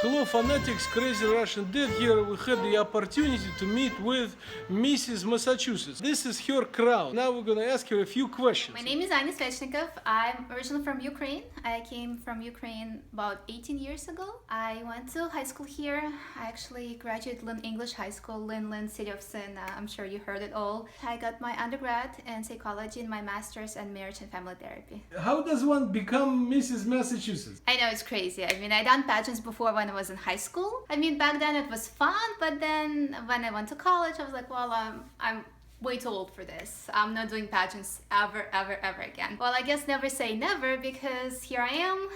Hello Fanatics, Crazy Russian Dad here. We had the opportunity to meet with Mrs. Massachusetts. This is her crown. Now we're gonna ask her a few questions. My name is Anya. I'm originally from Ukraine. I came from Ukraine about 18 years ago. I went to high school here. I actually graduated Lynn English High School, Lynn, City of Sin. I'm sure you heard it all. I got my undergrad in psychology and my master's in marriage and family therapy. How does one become Mrs. Massachusetts? I know it's crazy. I done pageants before when I was in high school. Back then it was fun, but then when I went to college, I was like, well, I'm way too old for this. I'm not doing pageants ever again. Well, I guess never say never, because here I am,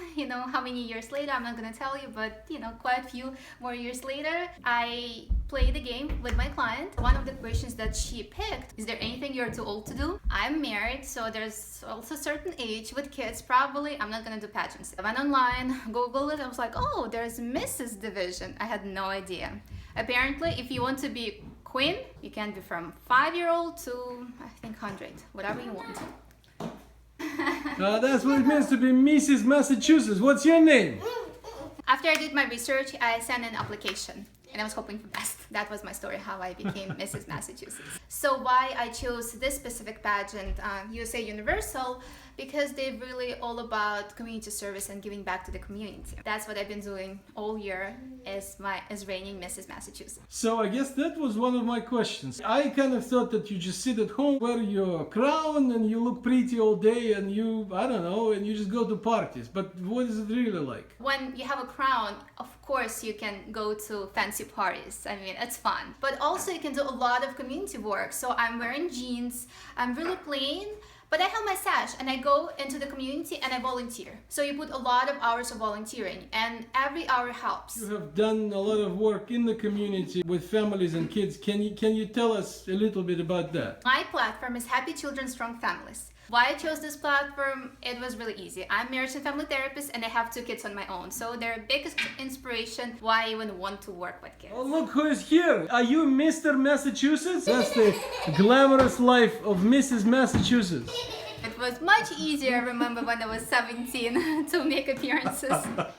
how many years later, I'm not gonna tell you, but quite a few more years later, I play the game with my client. One of the questions that she picked, is there anything you're too old to do? I'm married, so there's also a certain age with kids, probably I'm not gonna do pageants. I went online, Googled it, I was like, oh, there's Mrs. division. I had no idea. Apparently, if you want to be queen, you can be from 5-year-old to, I think, 100, whatever you want. That's what it means to be Mrs. Massachusetts. What's your name? After I did my research, I sent an application. And I was hoping for the best. That was my story, how I became Mrs. Massachusetts. So why I chose this specific pageant, USA Universal, because they're really all about community service and giving back to the community. That's what I've been doing all year as reigning Mrs. Massachusetts. So I guess that was one of my questions. I kind of thought that you just sit at home, wear your crown, and you look pretty all day, and and you just go to parties. But what is it really like? When you have a crown, of course you can go to fancy parties. It's fun. But also you can do a lot of community work. So I'm wearing jeans, I'm really plain, but I have my sash and I go into the community and I volunteer. So you put a lot of hours of volunteering and every hour helps. You have done a lot of work in the community with families and kids. Can you tell us a little bit about that? My platform is Happy Children, Strong Families. Why I chose this platform, it was really easy. I'm a marriage and family therapist and I have 2 kids on my own. So they're a biggest inspiration why I even want to work with kids. Oh, look who is here. Are you Mr. Massachusetts? That's the glamorous life of Mrs. Massachusetts. It was much easier, I remember, when I was 17 to make appearances.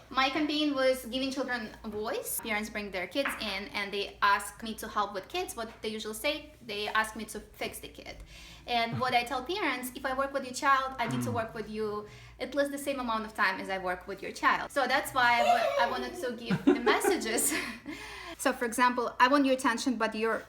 My campaign was giving children a voice. Parents bring their kids in and they ask me to help with kids. What they usually say, they ask me to fix the kid. And what I tell parents, if I work with your child, I need to work with you at least the same amount of time as I work with your child. So that's why I wanted to give the messages. So for example, I want your attention, but you're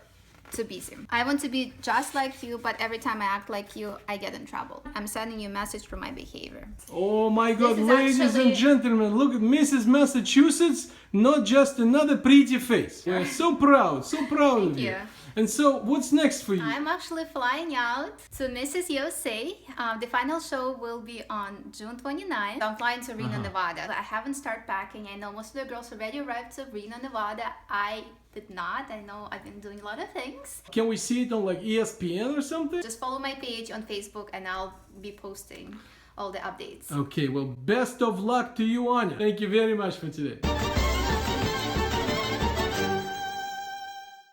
too busy. I want to be just like you, but every time I act like you, I get in trouble. I'm sending you a message for my behavior. Oh my God, ladies and gentlemen, look at Mrs. Massachusetts, not just another pretty face. We're so proud of you. And so, what's next for you? I'm actually flying out to Mrs. USA. The final show will be on June 29th. I'm flying to Reno, Nevada. I haven't started packing. I know most of the girls already arrived to Reno, Nevada. I did not. I know I've been doing a lot of things. Can we see it on like ESPN or something? Just follow my page on Facebook and I'll be posting all the updates. Okay, well, best of luck to you, Anya. Thank you very much for today.